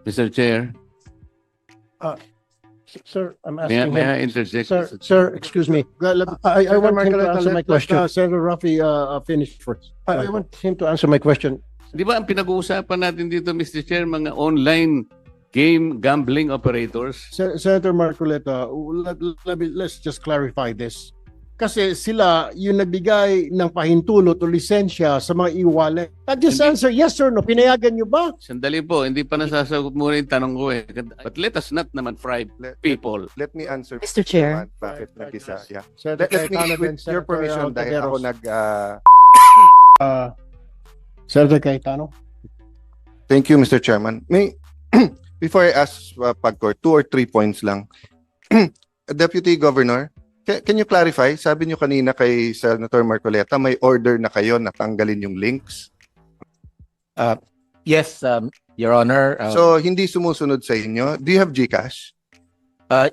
Mr. Chair, Sir, I'm may asking I him. interject? Sir, excuse me. I want him to answer my question. Senator Rafi finish first. I want him to answer my question. Di ba ang pinag-uusapan natin dito, Mr. Chair, mga online game gambling operators? Senator Marcoleta, let's just clarify this. Kasi sila yung nagbigay ng pahintulot o lisensya sa mga e-wallet. Just Hindi. answer yes or no. Pinayagan nyo ba? Sandali po, hindi pa nasasagot muna yung tanong ko eh. But let us not naman fribe people. Let me answer. Mr. Chair. Bakit nag-isa? Yeah. Senator Let me, Cayetano, then with your Senator permission, dahil ako Ontiveros. Senator Cayetano. Thank you, Mr. Chairman. May, before I ask Pagcor, 2 or 3 points lang. Deputy Governor, can you clarify? Sabi niyo kanina kay Senator Marcoleta, may order na kayo na tanggalin yung links. Yes, Your Honor. So, hindi sumusunod sa inyo. Do you have GCash?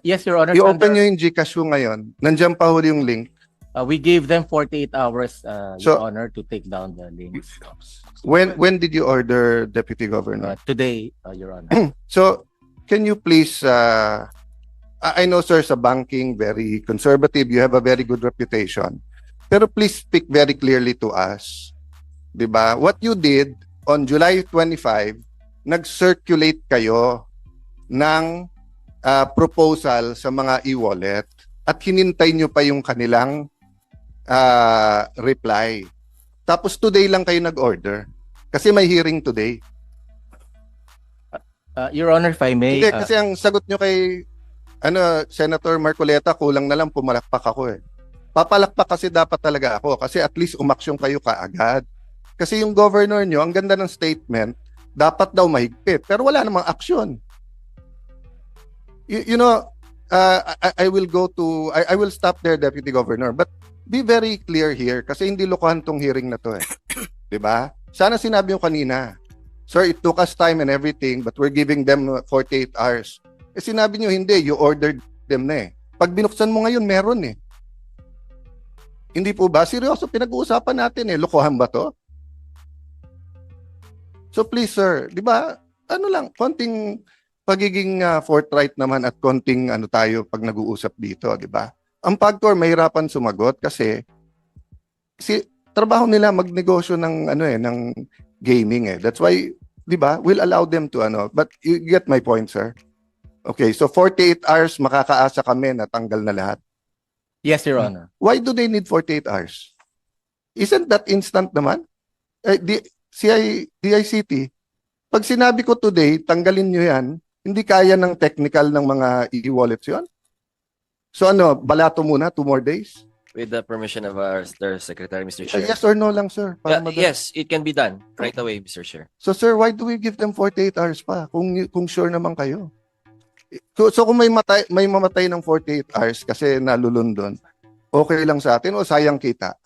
Yes, Your Honor. I-open nyo yung GCash mo ngayon. Nandiyan pa huli yung link. We gave them 48 hours, So- Your Honor, to take down the links. When did you order, Deputy Governor? Today, Your Honor. So, can you please, I know, sir, sa banking, very conservative, you have a very good reputation. Pero please speak very clearly to us. Diba? What you did on July 25, nag-circulate kayo ng proposal sa mga e-wallet at hinintay nyo pa yung kanilang reply. Tapos today lang kayo nag-order. Kasi may hearing today. Your Honor, if I may. Hindi, kasi ang sagot nyo kay Senator Marcoleta, kulang na lang pumalakpak ako eh. Papalakpak kasi dapat talaga ako kasi at least umaksyon kayo kaagad. Kasi yung governor nyo, ang ganda ng statement, dapat daw mahigpit. Pero wala namang aksyon. You know, I will go to, I will stop there, Deputy Governor. But be very clear here kasi hindi lokohan tong hearing na to eh. Diba? Sana sinabi yung kanina, sir, it took us time and everything but we're giving them 48 hours. Eh sinabi nyo hindi, you ordered them na eh. Pag binuksan mo ngayon, meron eh. Hindi po ba? Seryoso, pinag-uusapan natin eh. Lokohan ba to? So please sir, di ba, ano lang, konting pagiging forthright naman at konting ano tayo pag nag-uusap dito, di ba? Ang Pagcor mahirapan sumagot kasi trabaho nila magnegosyo ng ng gaming eh. That's why, di ba, we'll allow them to but you get my point, sir. Okay, so 48 hours makakaasa kami na tanggal na lahat. Yes, Your Honor. Why do they need 48 hours? Isn't that instant naman? DICT, pag sinabi ko today, tanggalin nyo yan, hindi kaya ng technical ng mga e-wallets yun? So balato muna, 2 more days? With the permission of our Secretary, Mr. Chair. Yes or no lang, sir? Para madali. Yes, it can be done right away, Mr. Chair. So sir, why do we give them 48 hours pa kung sure naman kayo? So kung may mamatay ng 48 hours kasi nalulundon, okay lang sa atin o sayang kita?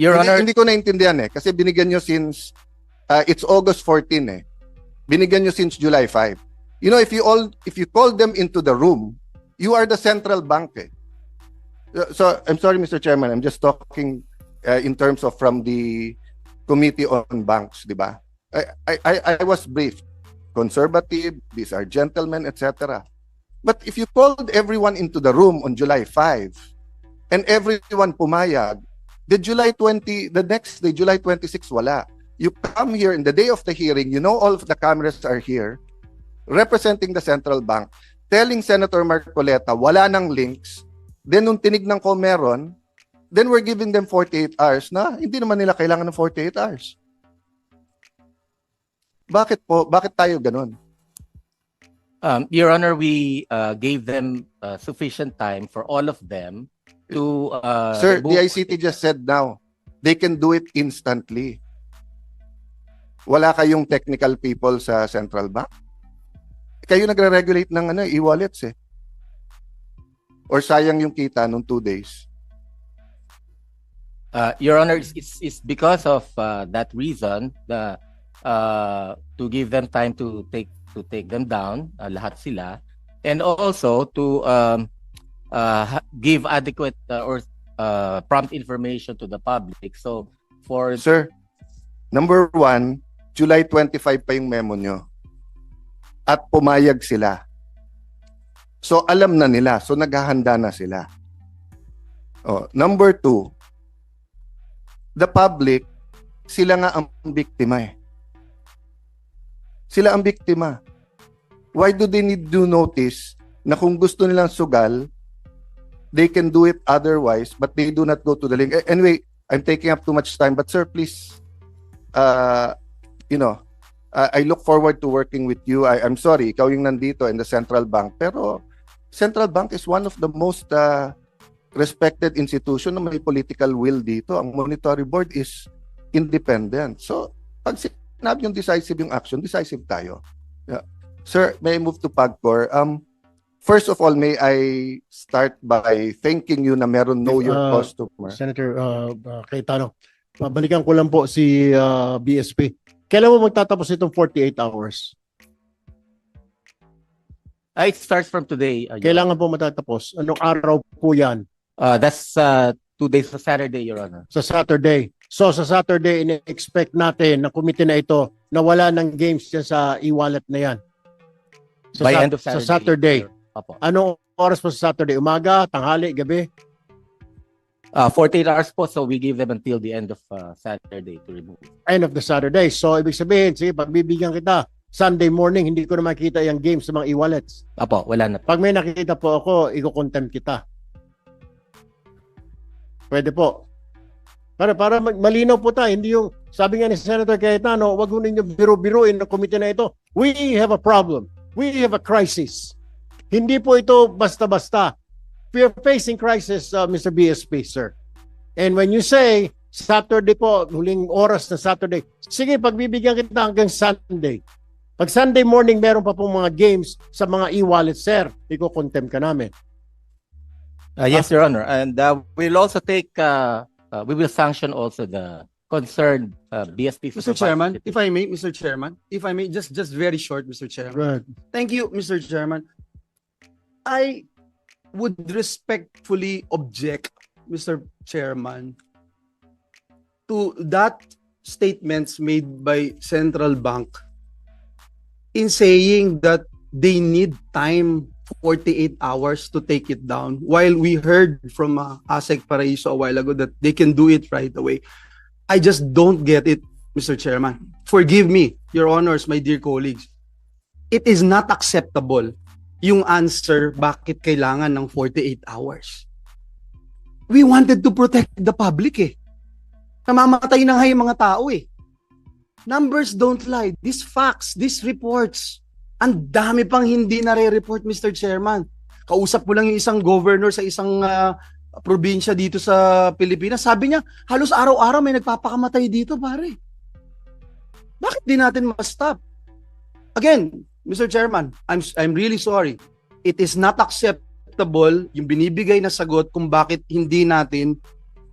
Your Honor. Hindi ko naintindihan eh kasi binigyan nyo since it's August 14 eh. Binigyan nyo since July 5. You know, if you call them into the room, you are the central bank eh. So I'm sorry, Mr. Chairman, I'm just talking in terms of from the Committee on Banks, di ba? I was briefed. Conservative, these are gentlemen, etc. But if you called everyone into the room on July 5 and everyone pumayag, the next day, July 26, wala. You come here in the day of the hearing, you know all of the cameras are here, representing the central bank, telling Senator Marcoleta, wala nang links, then nung tinignan ko meron, then we're giving them 48 hours na hindi naman nila kailangan ng 48 hours. Bakit po? Bakit tayo ganun? Your Honor, we gave them sufficient time for all of them to Sir, book- the ICT just said now, they can do it instantly. Wala kayong technical people sa central bank? Kayo nagre-regulate ng e-wallets eh. Or sayang yung kita nung 2 days. Your Honor, it's because of that reason to give them time to take them down, lahat sila, and also to give adequate or prompt information to the public. So for Sir, number 1, July 25 pa yung memo nyo. at pumayag sila. So alam na nila, so naghahanda na sila. Oh, number 2, the public, sila nga ang biktima eh. Sila ang biktima. Why do they need to notice na kung gusto nilang sugal, they can do it otherwise, but they do not go to the link. Anyway, I'm taking up too much time, but sir, please, I look forward to working with you. I'm sorry, ikaw yung nandito in the central bank, pero central bank is one of the most respected institution na may political will dito. Ang monetary board is independent. So, pag sinabi yung decisive yung action, decisive tayo. Yeah. Sir, may I move to PAGCOR? First of all, may I start by thanking you na meron know your customer. Senator Cayetano, balikan ko lang po si BSP. Kailan mo magtatapos itong 48 hours? It starts from today. Kailangan po matatapos. Anong araw po yan? That's 2 days sa Saturday, Your Honor. Sa Saturday. So sa Saturday, in-expect natin na committee na ito na wala ng games dyan sa e-wallet na yan. By end of Sa Saturday. Saturday. Opo. Anong oras po sa Saturday? Umaga, tanghali, gabi? 48 hours po, so we give them until the end of Saturday to remove. End of the Saturday. So ibig sabihin, sige, pagbibigyan kita, Sunday morning, hindi ko na makita yung games sa mga e-wallets. Opo, wala na. Pag may nakikita po ako, i-contempt kita. Pwede po. Para malinaw po tayo, hindi yung, sabi nga ni Senator Cayetano, wag mo ninyo biro-biruin ng komite na ito. We have a problem. We have a crisis. Hindi po ito basta-basta. We are facing crisis, Mr. BSP, sir. And when you say, Saturday po, huling oras na Saturday, sige, pagbibigyan kita hanggang Sunday. Pag Sunday morning, meron pa pong mga games sa mga e-wallet, sir, i-contempt ka namin. Yes, Your Honor. And we'll also take, we will sanction also the concerned BSP. Mr. Chairman, if I may, Mr. Chairman, if I may, just very short, Mr. Chairman. Right. Thank you, Mr. Chairman. I would respectfully object, Mr. Chairman, to that statements made by Central Bank in saying that they need time 48 hours to take it down, while we heard from Asek Paraiso a while ago that they can do it right away. I just don't get it, Mr. Chairman. Forgive me, Your Honors, my dear colleagues. It is not acceptable yung answer bakit kailangan ng 48 hours. We wanted to protect the public eh. Namamatay na nga yung mga tao eh. Numbers don't lie. These facts, these reports, ang dami pang hindi nare-report, Mr. Chairman. Kausap ko lang yung isang governor sa isang probinsya dito sa Pilipinas. Sabi niya, halos araw-araw may nagpapakamatay dito, pare. Bakit di natin ma-stop? Again, Mr. Chairman, I'm really sorry. It is not acceptable yung binibigay na sagot kung bakit hindi natin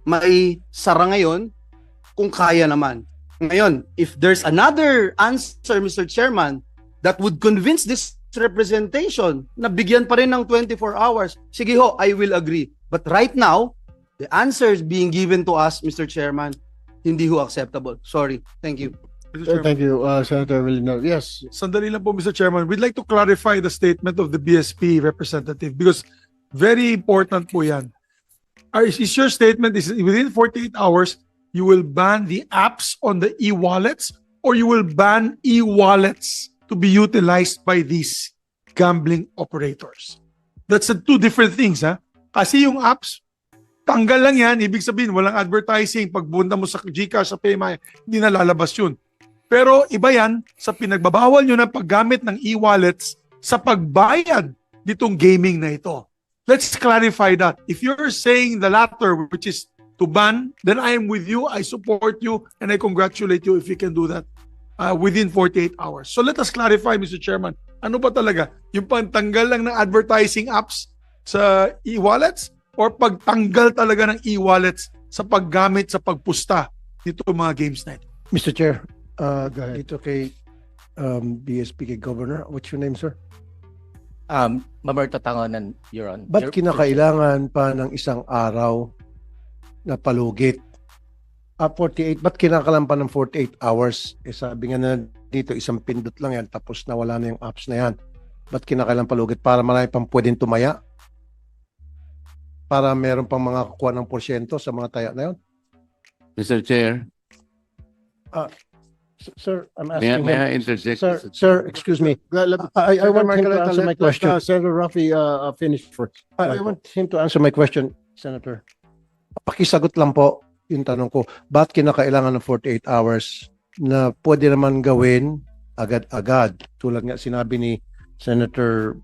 maisara ngayon kung kaya naman. Ngayon, if there's another answer, Mr. Chairman, that would convince this representation na bigyan pa rin ng 24 hours, sige ho, I will agree. But right now, the answers being given to us, Mr. Chairman, hindi ho acceptable. Sorry. Thank you. Thank you, Senator Villanueva. Yes. Sandali lang po, Mr. Chairman. We'd like to clarify the statement of the BSP representative because very important po yan. Is your statement is within 48 hours, you will ban the apps on the e-wallets or you will ban e-wallets to be utilized by these gambling operators? That's two different things, ha? Kasi yung apps, tanggal lang yan. Ibig sabihin, walang advertising. Pag punta mo sa GCash, sa PayMaya, hindi na lalabas yun. Pero iba yan sa pinagbabawal nyo ng paggamit ng e-wallets sa pagbayad nitong gaming na ito. Let's clarify that. If you're saying the latter, which is to ban, then I am with you, I support you, and I congratulate you if you can do that within 48 hours. So let us clarify, Mr. Chairman, ano ba talaga? Yung pagtanggal lang ng advertising apps sa e-wallets or pagtanggal talaga ng e-wallets sa paggamit, sa pagpusta nito mga games na ito? Mr. Chair, Go ahead. dito kay BSP, kay Governor. What's your name, sir? Mamerto Tangonan, Your Honor. Ba't kinakailangan pa ng isang araw na palugit? 48, ba't kinakailangan pa ng 48 hours? Eh, sabi nga na dito, isang pindot lang yan, tapos nawala na yung apps na yan. Ba't kinakailang palugit? Para marami pang pwedeng tumaya? Para meron pang mga kukuha ng porsyento sa mga taya na yun? Mr. Chair, Sir, I'm may, asking may him. I interject? Sir, excuse me. I want him to answer my question. Senator Rafi, finish first. I want him to answer my question, Senator. Pakisagot lang po yung tanong ko. Ba't kinakailangan ng 48 hours na pwede naman gawin agad-agad? Tulad nga sinabi ni Senator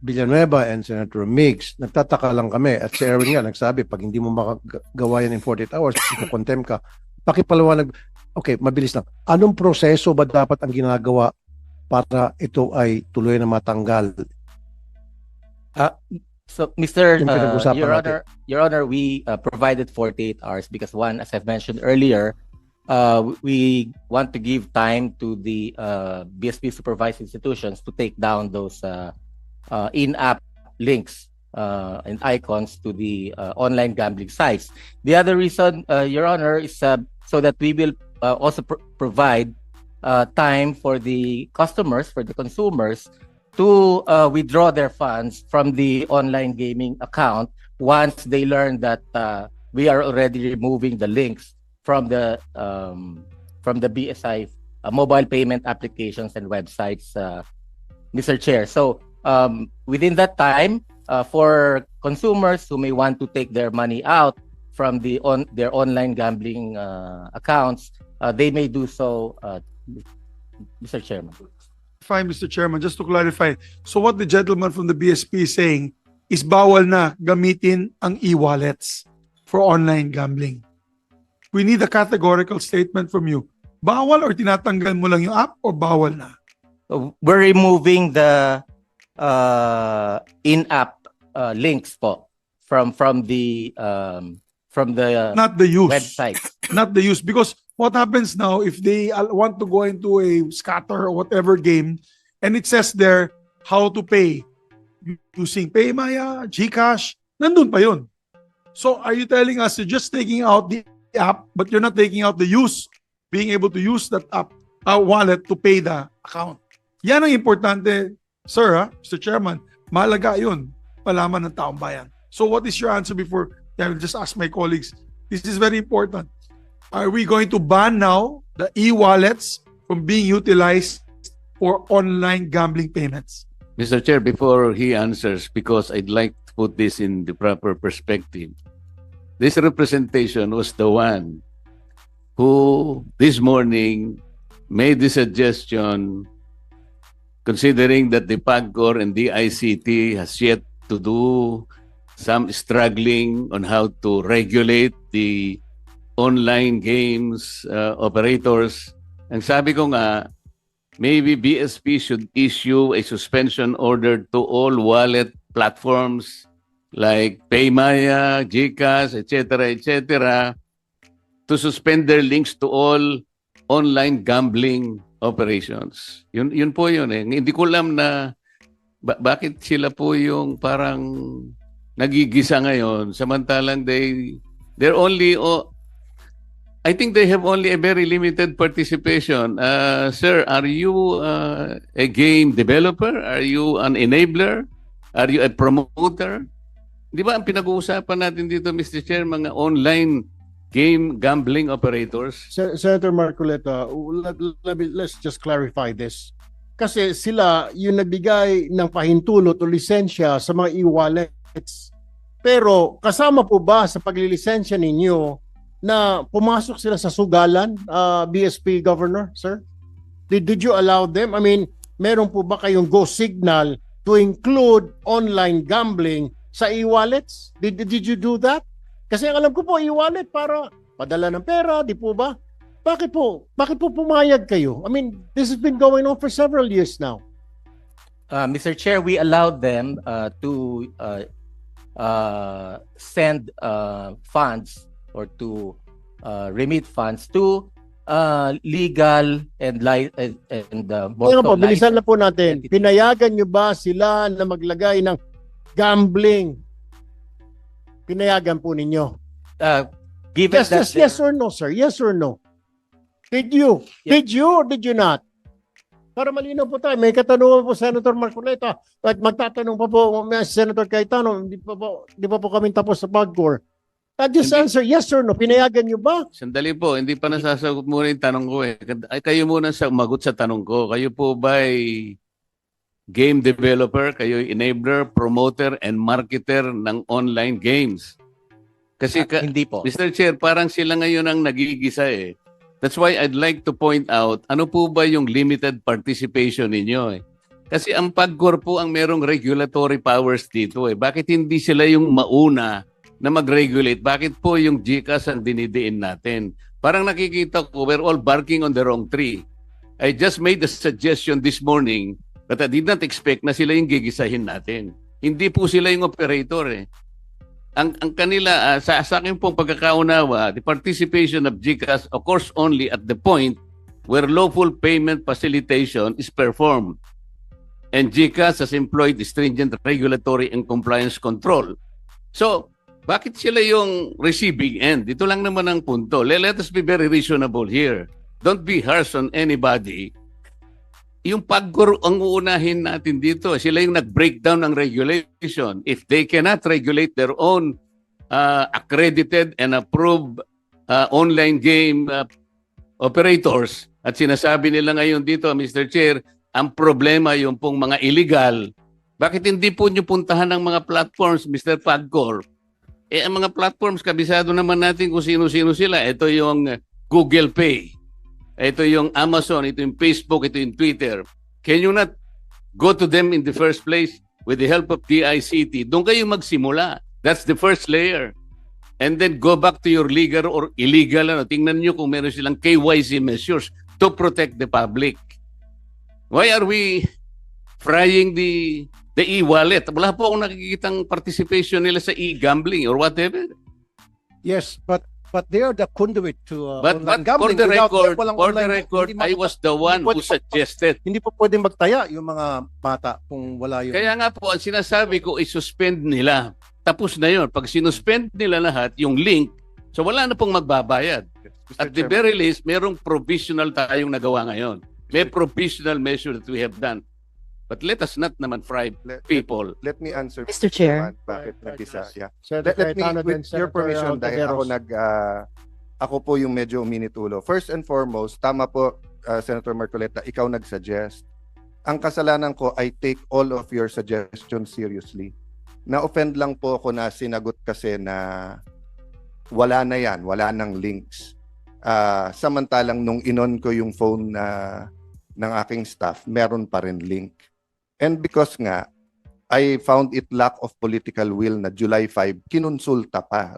Villanueva and Senator Mix. Nagtataka lang kami. At si Erwin nga nagsabi, pag hindi mo makagawa yan in 48 hours, iko-contempt ka. Pakipaliwanag. Okay, mabilis lang. Anong proseso ba dapat ang ginagawa para ito ay tuloy na matanggal? So, Mr. Yung pinag-usapan Your natin. Your Honor, we provided 48 hours because one, as I've mentioned earlier, we want to give time to the BSP supervised institutions to take down those in-app links and icons to the online gambling sites. The other reason, Your Honor, is so that we will also provide time for the customers, for the consumers, to withdraw their funds from the online gaming account once they learn that we are already removing the links from the BSI mobile payment applications and websites, Mr. Chair. So within that time, for consumers who may want to take their money out from their online gambling accounts, they may do so, Mr. Chairman. Fine, Mr. Chairman, just to clarify. So what the gentleman from the BSP is saying is bawal na gamitin ang e-wallets for online gambling. We need a categorical statement from you. Bawal or tinatanggal mo lang yung app or bawal na? We're removing the in-app links po from the Not the use. website. Not the use. Because what happens now if they want to go into a scatter or whatever game and it says there how to pay using PayMaya, GCash, nandun pa yun. So are you telling us you're just taking out the app but you're not taking out the use, being able to use that app, wallet to pay the account? Yan ang importante, sir, Mr. Chairman. Mahalaga yun, malaman ng taong bayan. So what is your answer before I will just ask my colleagues? This is very important. Are we going to ban now the e-wallets from being utilized for online gambling payments? Mr. Chair, before he answers, because I'd like to put this in the proper perspective, this representation was the one who this morning made the suggestion, considering that the PAGCOR and the ICT has yet to do some struggling on how to regulate the online games operators. Ang sabi ko nga, maybe BSP should issue a suspension order to all wallet platforms like PayMaya, GCash, etc., to suspend their links to all online gambling operations. Yun po yun eh. Hindi ko alam na bakit sila po yung parang nagigisa ngayon samantalang they're only I think they have only a very limited participation. Sir, are you a game developer? Are you an enabler? Are you a promoter? Di ba ang pinag-uusapan natin dito, Mr. Chair, mga online game gambling operators? Senator Marcoleta, let's just clarify this. Kasi sila yung nagbigay ng pahintulot o lisensya sa mga e-wallets. Pero kasama po ba sa paglilisensya ninyo na pumasok sila sa sugalan, BSP Governor, sir? Did you allow them? I mean, meron po ba kayong go signal to include online gambling sa e-wallets? Did you do that? Kasi ang alam ko po, e-wallet para padala ng pera, di po ba? Bakit po pumayag kayo? I mean, this has been going on for several years now. Mr. Chair, we allowed them to send funds or to remit funds to legal and Kaya po, bilisan na po natin. Pinayagan nyo ba sila na maglagay ng gambling? Pinayagan po ninyo? given that Yes or no, sir? Yes or no? Did you? Yeah. Did you or did you not? Para malinaw po tayo. May katanungan po Senator Marcoleta at magtatanong pa po Senator Cayetano, di pa po kami tapos sa PAGCOR. Just Hindi. answer yes or no. Pinayagan niyo ba? Sandali po, hindi pa nasasagot muna yung tanong ko eh. Ay, kayo muna magot sa tanong ko. Kayo po ba ay game developer? Kayo ay enabler, promoter, and marketer ng online games? Kasi Hindi po. Mr. Chair, parang sila ngayon ang nagigisa eh. That's why I'd like to point out, ano po ba yung limited participation ninyo eh? Kasi ang PAGCOR po ang merong regulatory powers dito eh. Bakit hindi sila yung mauna na mag-regulate? Bakit po yung GCash ang dinidiin natin? Parang nakikita ko, we're all barking on the wrong tree. I just made a suggestion this morning but I did not expect na sila yung gigisahin natin. Hindi po sila yung operator eh. Ang kanila, sa akin pong pagkakaunawa, the participation of GCash occurs only at the point where lawful payment facilitation is performed. And GCash has employed stringent regulatory and compliance control. So, bakit sila yung receiving end? Ito lang naman ang punto. Let us be very reasonable here. Don't be harsh on anybody. Yung PAGCOR ang uunahin natin dito. Sila yung nag-breakdown ng regulation. If they cannot regulate their own accredited and approved online game operators, at sinasabi nila ngayon dito, Mr. Chair, ang problema yung pong mga illegal, bakit hindi po nyo puntahan ng mga platforms, Mr. PAGCOR? Eh, ang mga platforms, kabisado naman natin kung sino-sino sila. Ito yung Google Pay. Ito yung Amazon. Ito yung Facebook. Ito yung Twitter. Can you not go to them in the first place with the help of DICT? Doon kayo magsimula. That's the first layer. And then go back to your legal or illegal. Tingnan nyo kung meron silang KYC measures to protect the public. Why are we frying the e-wallet? Wala po akong nakikitang participation nila sa e-gambling or whatever. Yes, but they are the conduit to But online for gambling. the Without- record, walang for the online, record, hindi I makaka- was the one who pwede- suggested. Hindi po pwedeng magtaya yung mga bata kung wala yun. Kaya nga po, ang sinasabi ko, i-suspend nila. Tapos na yun. Pag sinuspend nila lahat, yung link, so wala na pong magbabayad. Mr. At the Chairman. very least, merong provisional tayong nagawa ngayon. May provisional measure that we have done. But let us not naman fry people. Let me answer. Mr. Chair. Bakit nag-isa? Yeah. Senator Let me, Cayetano, then with your Senator permission, dahil ako Ontiveros. ako po yung medyo uminitulo. First and foremost, tama po, Senator Marcoleta, ikaw nag-suggest. Ang kasalanan ko, I take all of your suggestions seriously. Na-offend lang po ako na sinagot kasi na wala na yan, wala nang links. Samantalang nung inon ko yung phone ng aking staff, meron pa rin link. And because nga, I found it lack of political will na July 5, kinonsulta pa